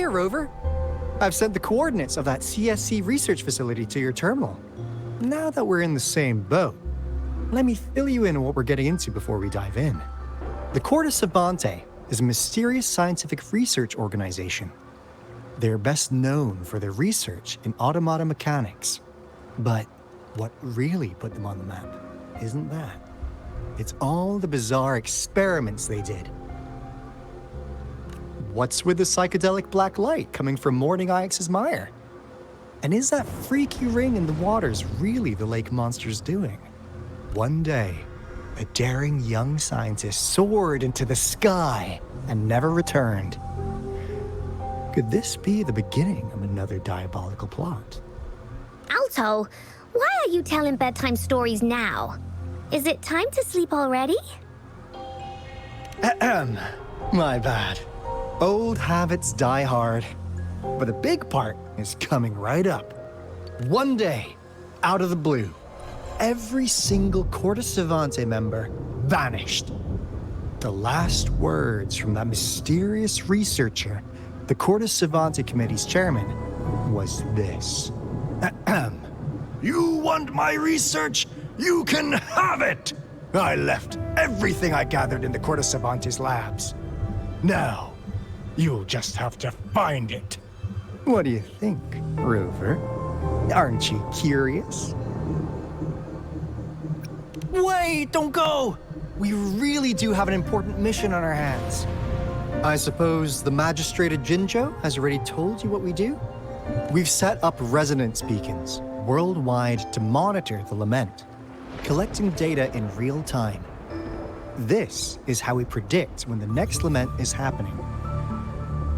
here, Rover. I've sent the coordinates of that CSC research facility to your terminal. Now that we're in the same boat, let me fill you in on what we're getting into before we dive in. The Corte Savante is a mysterious scientific research organization. They're best known for their research in automata mechanics. But what really put them on the map isn't that. It's all the bizarre experiments they did. What's with the psychedelic black light coming from Morning Ix's mire? And is that freaky ring in the waters really the lake monster's doing? One day, a daring young scientist soared into the sky and never returned. Could this be the beginning of another diabolical plot? Alto, why are you telling bedtime stories now? Is it time to sleep already? Ahem. My bad. Old habits die hard. But the big part is coming right up. One day, out of the blue, every single Corte Savante member vanished. The last words from that mysterious researcher, the Corte Savante Committee's chairman, was this. Ahem. You want my research? You can have it! I left everything I gathered in the Corte Savante's labs. Now, you'll just have to find it. What do you think, Rover? Aren't you curious? Wait, don't go! We really do have an important mission on our hands. I suppose the Magistrate of Jinzhou has already told you what we do? We've set up resonance beacons worldwide to monitor the lament, collecting data in real time. This is how we predict when the next lament is happening.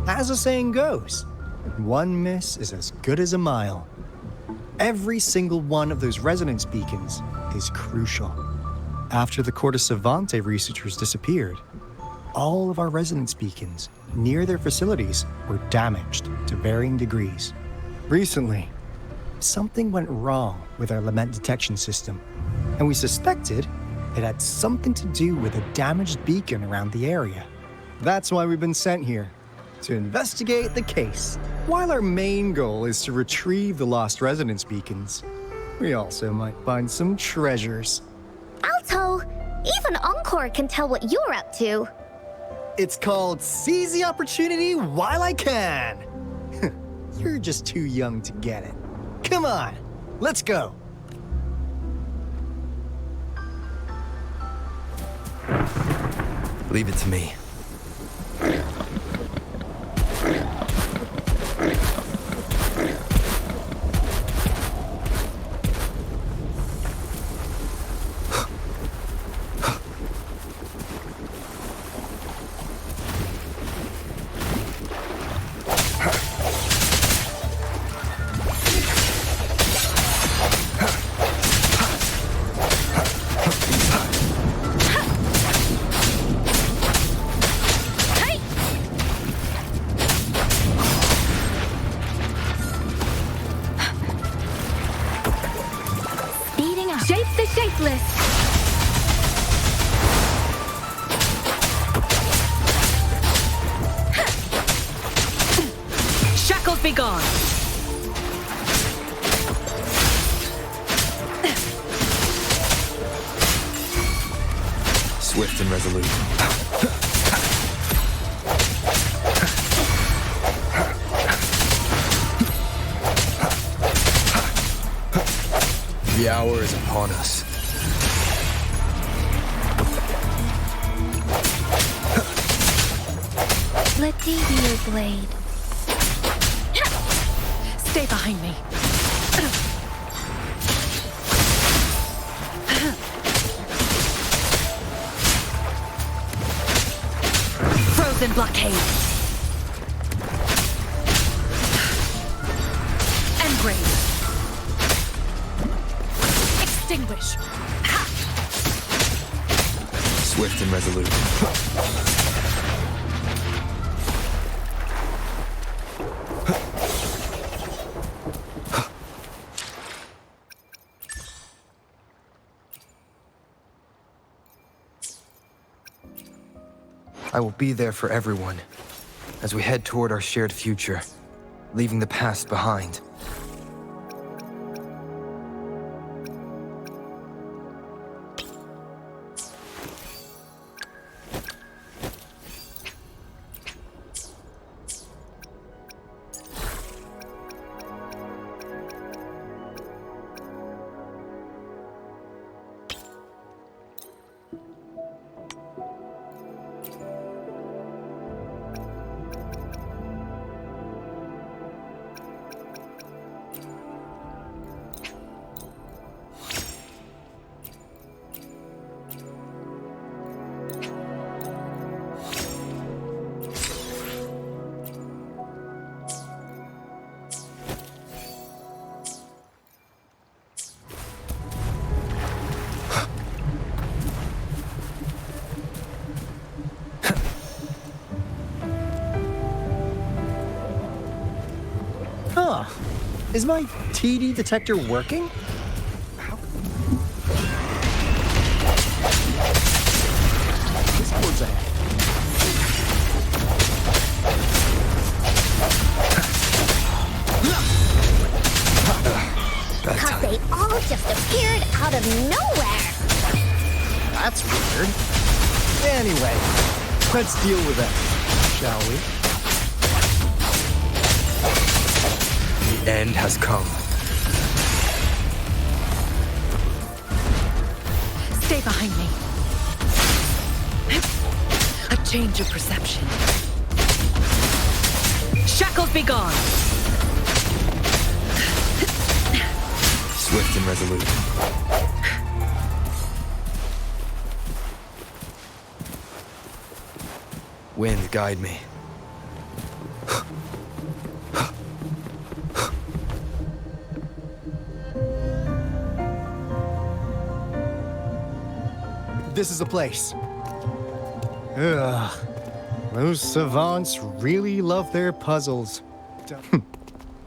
As the saying goes, one miss is as good as a mile. Every single one of those resonance beacons is crucial. After the Corte Savante researchers disappeared, all of our resonance beacons near their facilities were damaged to varying degrees. Recently, something went wrong with our lament detection system, and we suspected it had something to do with a damaged beacon around the area. That's why we've been sent here, to investigate the case. While our main goal is to retrieve the lost resonance beacons, we also might find some treasures. Alto, even Encore can tell what you're up to. It's called Seize the Opportunity While I Can. You're just too young to get it. Come on, let's go. Leave it to me. Shackles be gone. Swift and resolute. The hour is upon us. Let thee be your blade. Stay behind me. Frozen blockade. Engrave. Extinguish. Swift and resolute. I will be there for everyone, as we head toward our shared future, leaving the past behind. Huh. Is my TD detector working? This board's ahead. Cause they all just appeared out of nowhere. That's weird. Anyway, let's deal with them, shall we? The end has come. Stay behind me. A change of perception. Shackles be gone. Swift and resolute. Wind, guide me. This is the place. Ugh. Those savants really love their puzzles.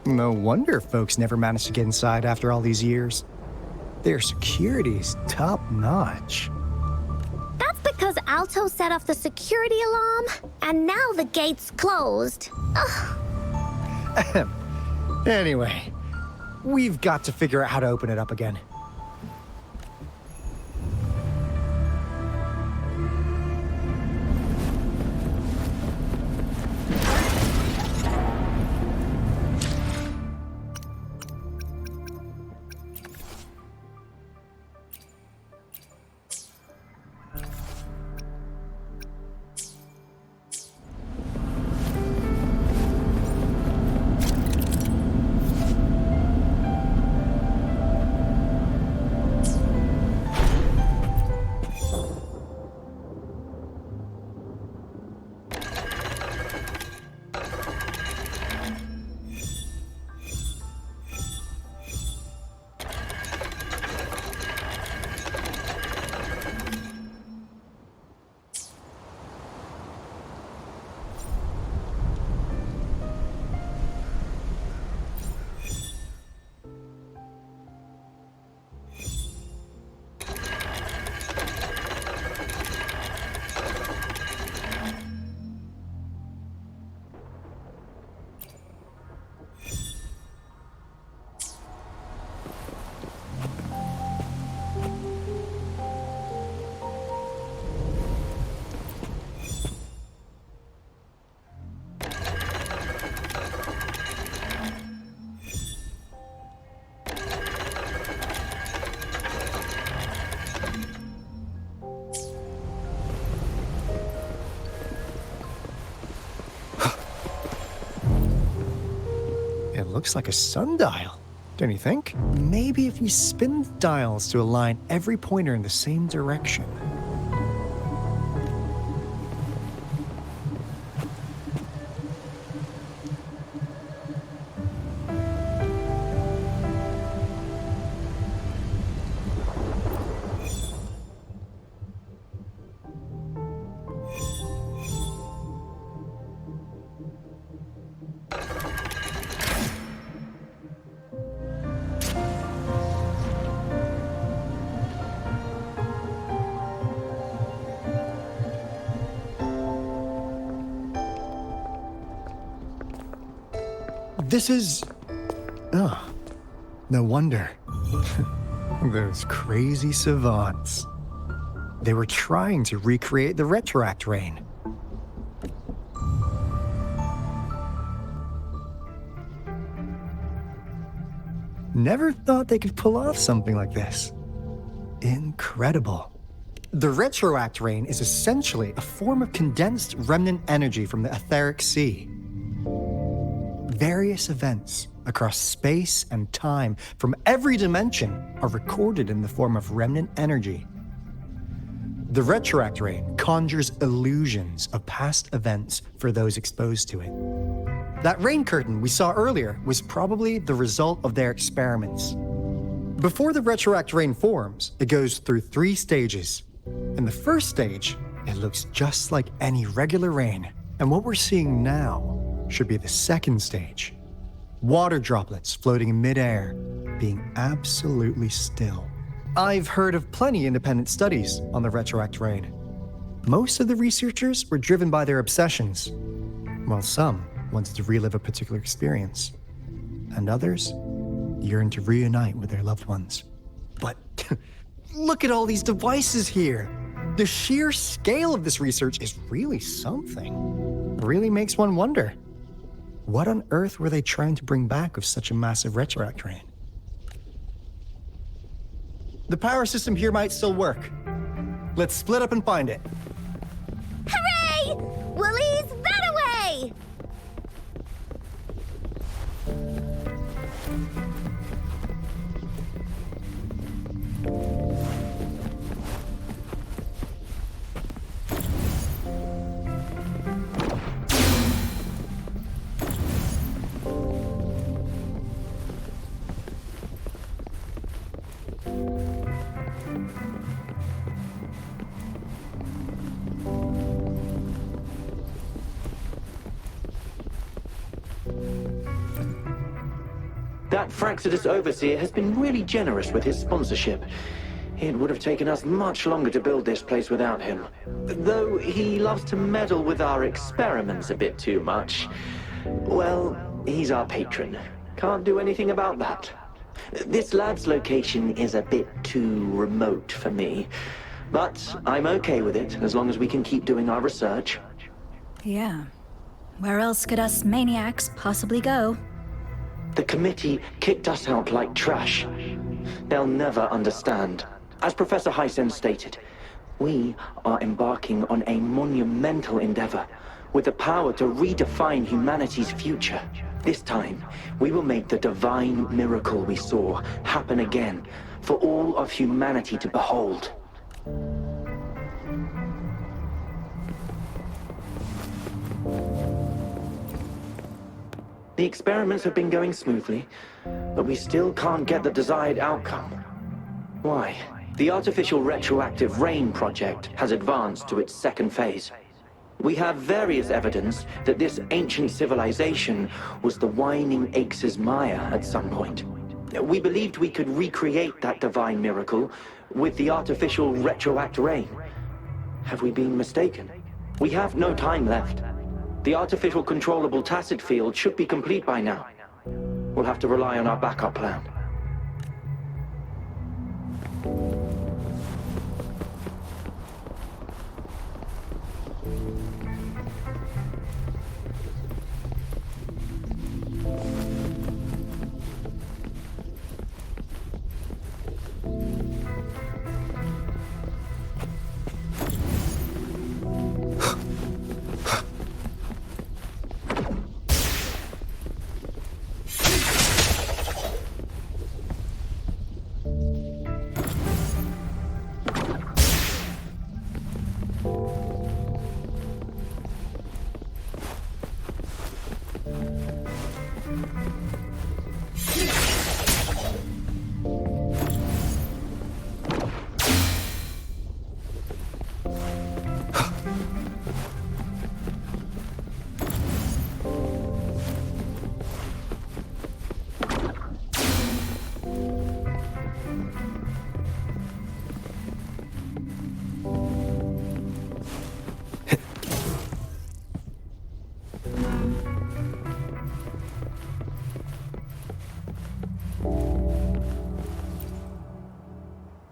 No wonder folks never managed to get inside after all these years. Their security's top-notch. That's because Alto set off the security alarm, and now the gate's closed. Ugh. Anyway, we've got to figure out how to open it up again. It looks like a sundial, don't you think? Maybe if we spin the dials to align every pointer in the same direction. This is... Oh, no wonder. Those crazy savants. They were trying to recreate the retroact rain. Never thought they could pull off something like this. Incredible. The retroact rain is essentially a form of condensed remnant energy from the etheric sea. Various events across space and time from every dimension are recorded in the form of remnant energy. The retroact rain conjures illusions of past events for those exposed to it. That rain curtain we saw earlier was probably the result of their experiments. Before the retroact rain forms, it goes through 3 stages. In the first stage, it looks just like any regular rain. And what we're seeing now should be the second stage. Water droplets floating in midair, being absolutely still. I've heard of plenty independent studies on the retroact rain. Most of the researchers were driven by their obsessions, while some wanted to relive a particular experience, and others yearned to reunite with their loved ones. But look at all these devices here. The sheer scale of this research is really something. It really makes one wonder. What on earth were they trying to bring back with such a massive retroact rain? The power system here might still work. Let's split up and find it. Hooray! Willie's that away! That Fraxidus Overseer has been really generous with his sponsorship. It would have taken us much longer to build this place without him. Though he loves to meddle with our experiments a bit too much. Well, he's our patron. Can't do anything about that. This lab's location is a bit too remote for me. But I'm okay with it, as long as we can keep doing our research. Yeah. Where else could us maniacs possibly go? The committee kicked us out like trash. They'll never understand. As Professor Hysen stated, we are embarking on a monumental endeavor with the power to redefine humanity's future. This time, we will make the divine miracle we saw happen again for all of humanity to behold. The experiments have been going smoothly, but we still can't get the desired outcome. Why? The artificial retroactive rain project has advanced to its second phase. We have various evidence that this ancient civilization was the Whining Aches' Maya at some point. We believed we could recreate that divine miracle with the artificial retroact rain. Have we been mistaken? We have no time left. The artificial controllable tacit field should be complete by now. We'll have to rely on our backup plan.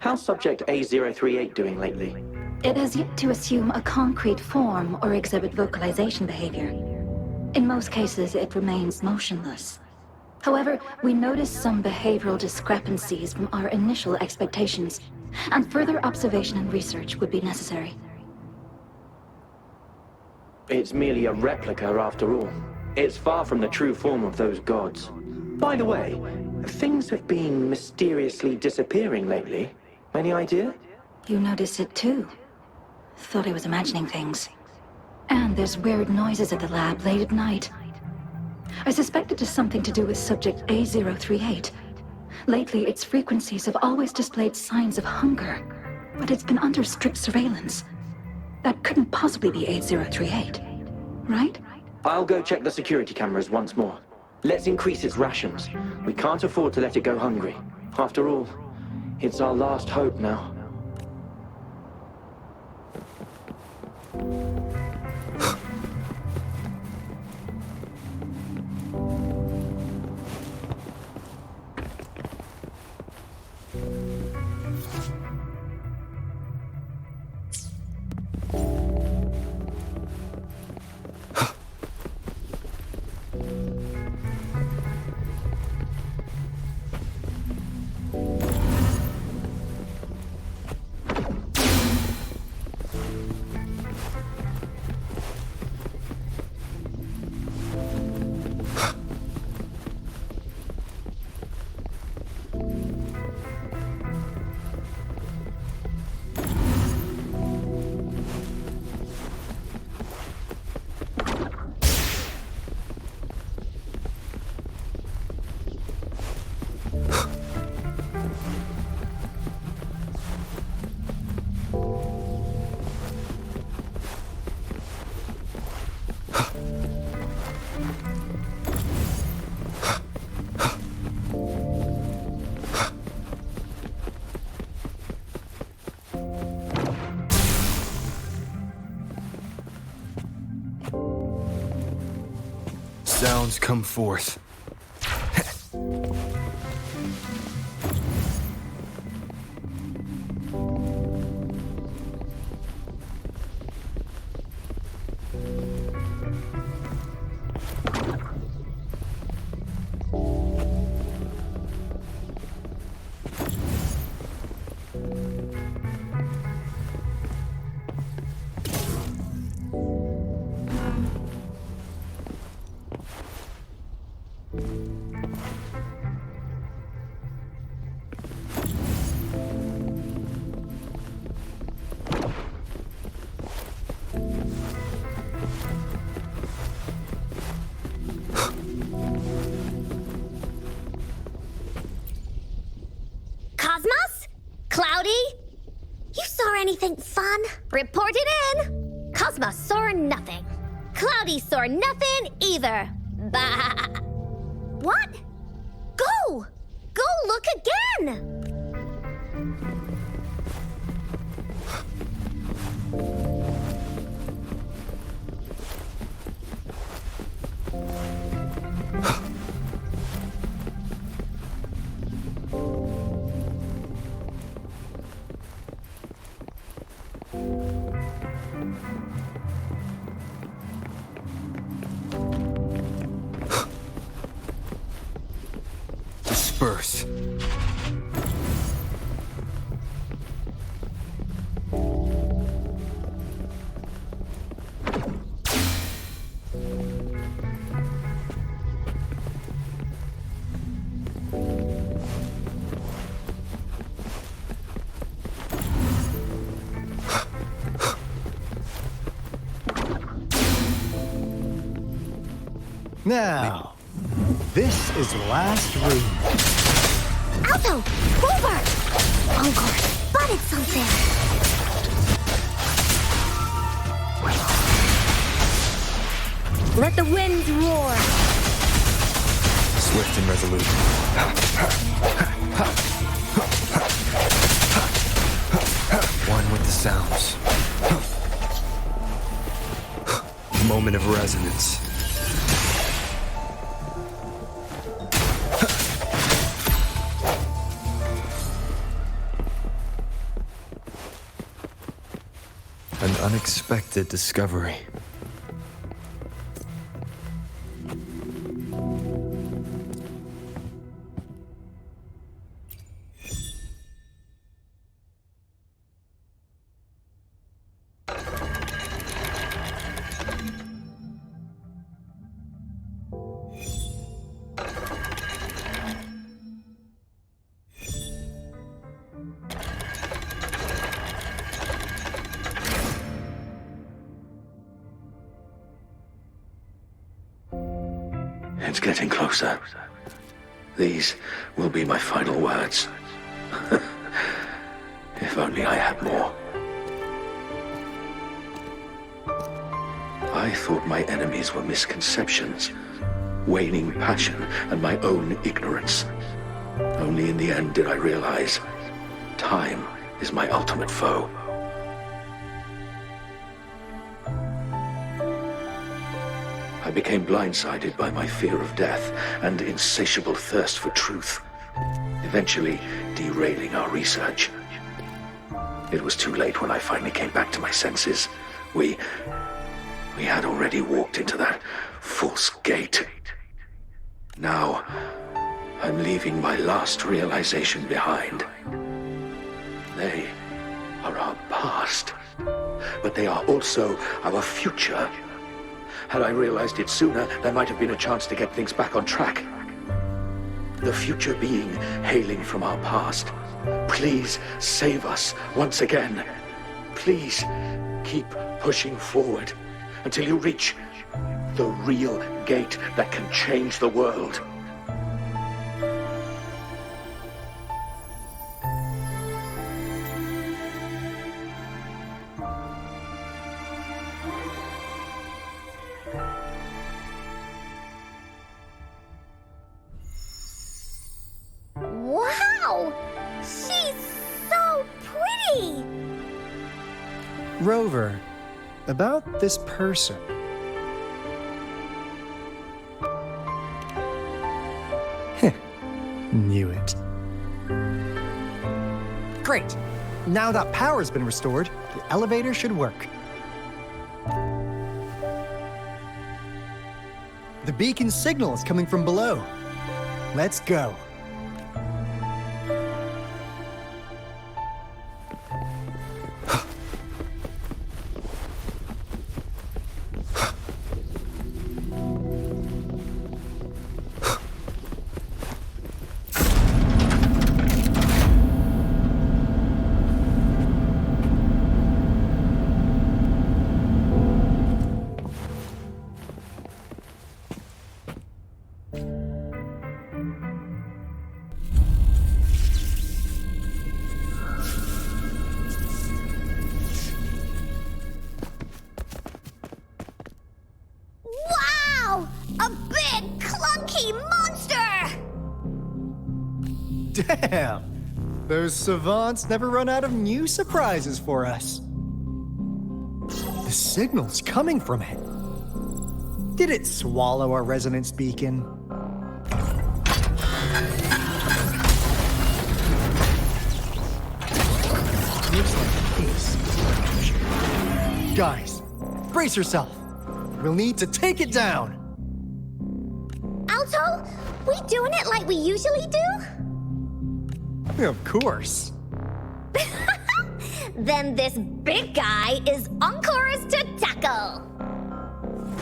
How's Subject A038 doing lately? It has yet to assume a concrete form or exhibit vocalization behavior. In most cases, it remains motionless. However, we noticed some behavioral discrepancies from our initial expectations, and further observation and research would be necessary. It's merely a replica after all. It's far from the true form of those gods. By the way, things have been mysteriously disappearing lately. Any idea? You noticed it too. Thought I was imagining things. And there's weird noises at the lab late at night. I suspect it is something to do with Subject A038. Lately, its frequencies have always displayed signs of hunger, but it's been under strict surveillance. That couldn't possibly be A038, right? I'll go check the security cameras once more. Let's increase its rations. We can't afford to let it go hungry. After all, it's our last hope now. Sounds come forth. Cosmos? Cloudy? You saw anything fun? Report it in! Cosmos saw nothing. Cloudy saw nothing either. Bah! What? Go! Go look again! Disperse. Now, this is the last room. Alto! Over! Encore spotted something! Let the winds roar! Swift and resolute. One with the sounds. Moment of resonance. An unexpected discovery. It's getting closer. These will be my final words. If only I had more. I thought my enemies were misconceptions, waning passion, and my own ignorance. Only in the end did I realize time is my ultimate foe. I became blindsided by my fear of death and insatiable thirst for truth, eventually derailing our research. It was too late when I finally came back to my senses. We had already walked into that false gate. Now, I'm leaving my last realization behind. They are our past, but they are also our future. Had I realized it sooner, there might have been a chance to get things back on track. The future being hailing from our past. Please save us once again. Please keep pushing forward until you reach the real gate that can change the world. Wow! She's so pretty! Rover, about this person. Knew it. Great. Now that power's been restored, the elevator should work. The beacon signal is coming from below. Let's go. Wow! A big, clunky monster! Damn! Those savants never run out of new surprises for us. The signal's coming from it. Did it swallow our resonance beacon? Looks like a case. Guys, brace yourself. We'll need to take it down. Alto, we doing it like we usually do? Of course. Then this big guy is on course to tackle.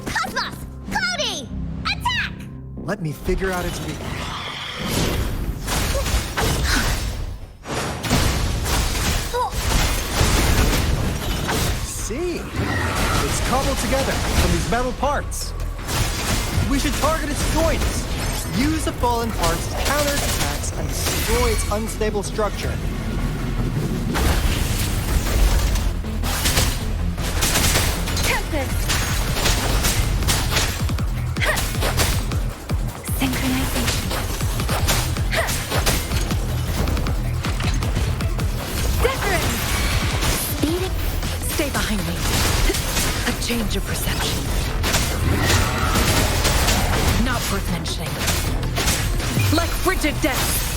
Cosmos! Cloudy! Attack! Let me figure out its weakness. See? It's cobbled together from these metal parts. We should target its joints. Use the fallen parts to counter its attacks and destroy its unstable structure. Tempest! Synchronization. Wuthering! Stay behind me. A change of perception. Not worth mentioning. Like frigid death.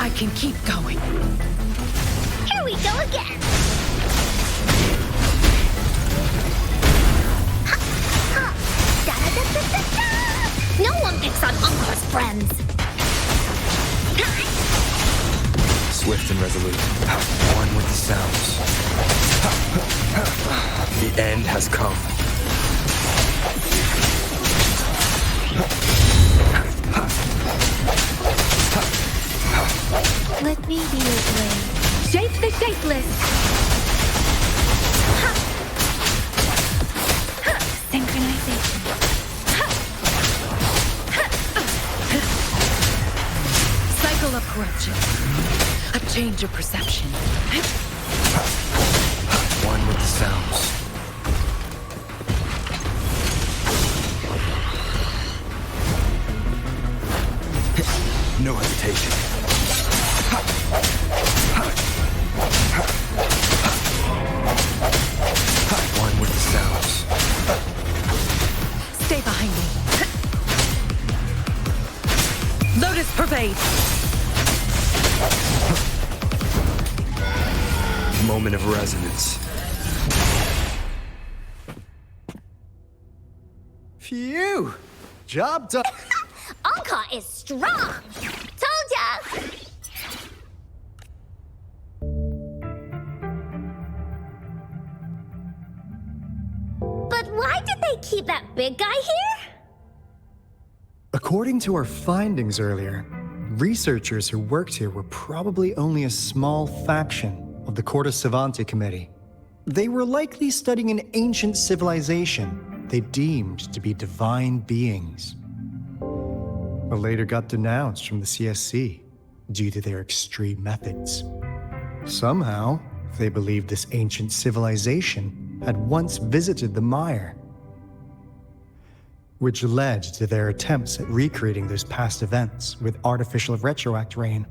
I can keep going. go again. Da-da-da-da-da-da. No one picks on Uncle's friends. Swift and resolute. One with the sounds. The end has come. Let me be your blade. Shape the shapeless. Synchronization. Cycle of corruption. A change of perception. One with the sounds. No hesitation. One with the sounds. Stay behind me. Lotus pervade. Moment of resonance. Phew! Job done. Anka is strong. Told ya. But why did they keep that big guy here? According to our findings earlier, researchers who worked here were probably only a small faction of the Corte Savante Committee. They were likely studying an ancient civilization they deemed to be divine beings, but later got denounced from the CSC due to their extreme methods. Somehow, they believed this ancient civilization had once visited the mire, which led to their attempts at recreating those past events with artificial retroact rain.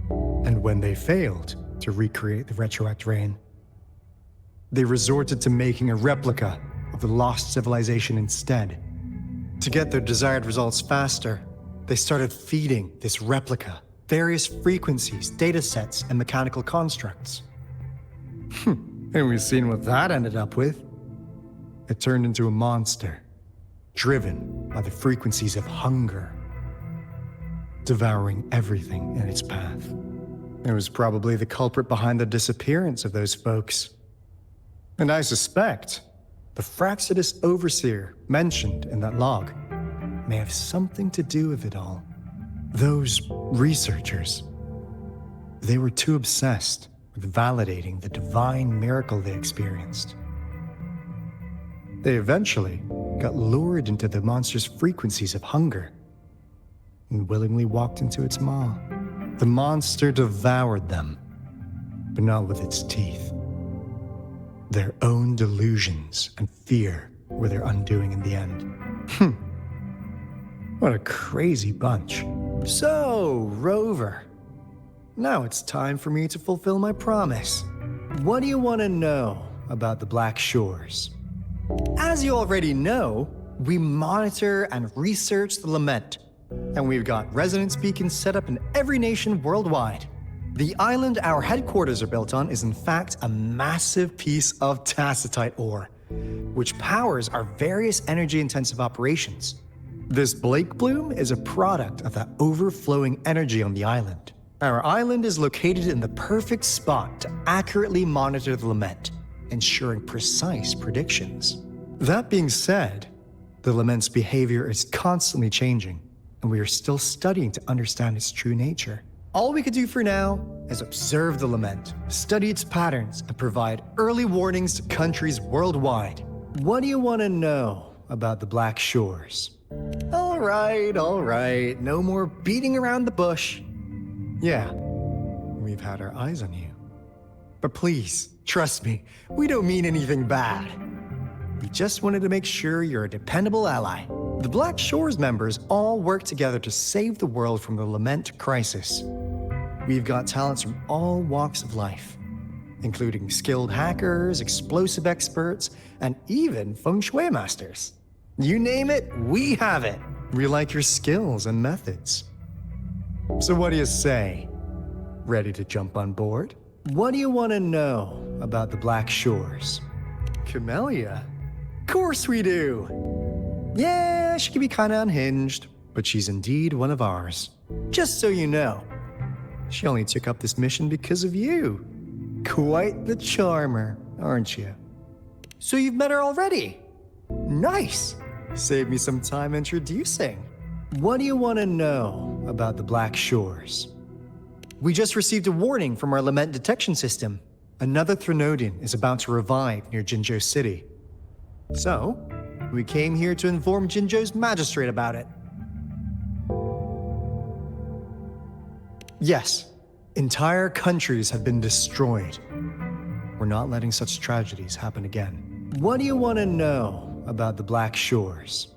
And when they failed to recreate the retroact rain, they resorted to making a replica of the lost civilization instead. To get their desired results faster, they started feeding this replica various frequencies, datasets, and mechanical constructs. And we've seen what that ended up with. It turned into a monster, driven by the frequencies of hunger, devouring everything in its path. It was probably the culprit behind the disappearance of those folks. And I suspect the Fraxidus Overseer mentioned in that log may have something to do with it all. Those researchers, they were too obsessed with validating the divine miracle they experienced. They eventually got lured into the monster's frequencies of hunger and willingly walked into its maw. The monster devoured them, but not with its teeth. Their own delusions and fear were their undoing in the end. What a crazy bunch. So, Rover, now it's time for me to fulfill my promise. What do you want to know about the Black Shores? As you already know, we monitor and research the Lament, and we've got resonance beacons set up in every nation worldwide. The island our headquarters are built on is in fact a massive piece of tacitite ore, which powers our various energy-intensive operations. This Blake Bloom is a product of that overflowing energy on the island. Our island is located in the perfect spot to accurately monitor the Lament, ensuring precise predictions. That being said, the Lament's behavior is constantly changing, and we are still studying to understand its true nature. All we could do for now is observe the Lament, study its patterns, and provide early warnings to countries worldwide. What do you want to know about the Black Shores? All right, no more beating around the bush. Yeah, we've had our eyes on you. But please, trust me, we don't mean anything bad. We just wanted to make sure you're a dependable ally. The Black Shores members all work together to save the world from the Lament crisis. We've got talents from all walks of life, including skilled hackers, explosive experts, and even feng shui masters. You name it, we have it. We like your skills and methods. So what do you say? Ready to jump on board? What do you want to know about the Black Shores? Camellia? Of course we do! Yeah, she can be kinda unhinged, but she's indeed one of ours. Just so you know, she only took up this mission because of you. Quite the charmer, aren't you? So you've met her already? Nice! Save me some time introducing. What do you want to know about the Black Shores? We just received a warning from our lament detection system. Another Threnodian is about to revive near Jinzhou City. So, we came here to inform Jinzhou's magistrate about it. Yes, entire countries have been destroyed. We're not letting such tragedies happen again. What do you want to know about the Black Shores?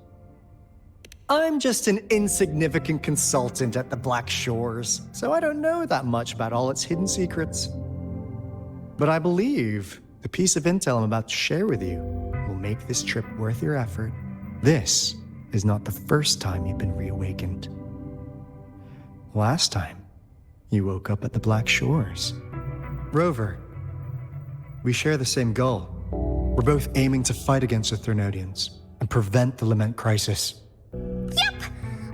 I'm just an insignificant consultant at the Black Shores, so I don't know that much about all its hidden secrets. But I believe the piece of intel I'm about to share with you will make this trip worth your effort. This is not the first time you've been reawakened. Last time, you woke up at the Black Shores. Rover, we share the same goal. We're both aiming to fight against the Threnodians and prevent the Lament crisis. Yep!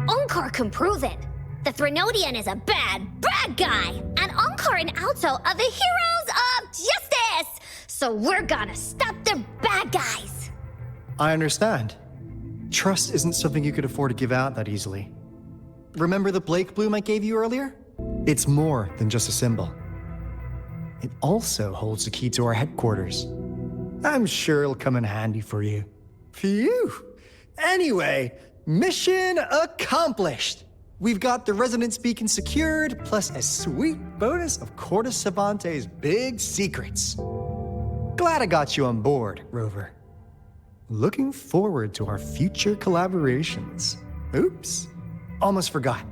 Onkar can prove it. The Threnodian is a bad, bad guy, and Onkar and Alto are the heroes of justice! So we're gonna stop the bad guys! I understand. Trust isn't something you could afford to give out that easily. Remember the Blake bloom I gave you earlier? It's more than just a symbol. It also holds the key to our headquarters. I'm sure it'll come in handy for you. Phew! Anyway, mission accomplished! We've got the resonance beacon secured, plus a sweet bonus of Cortes Savante's big secrets. Glad I got you on board, Rover. Looking forward to our future collaborations. Oops, almost forgot.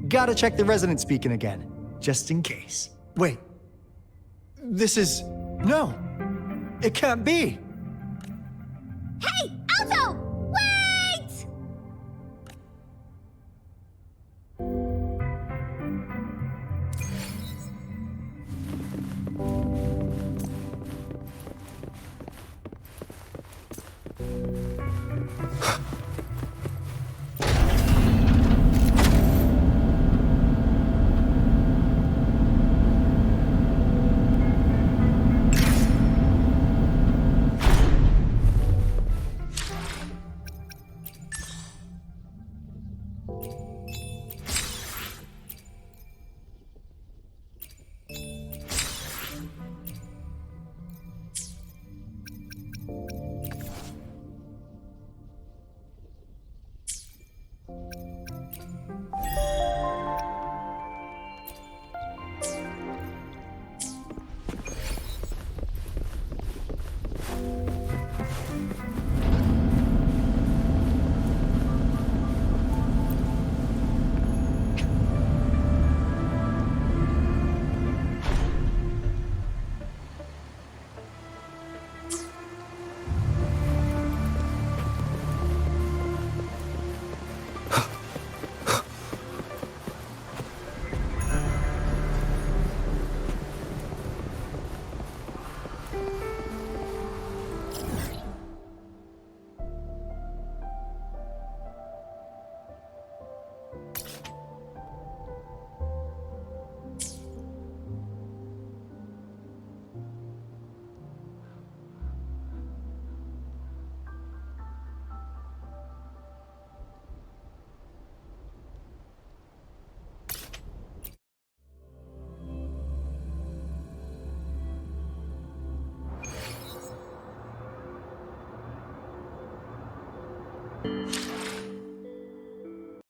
Gotta check the resonance beacon again, just in case. Wait, this is... No, it can't be. Hey, Alto! Wait!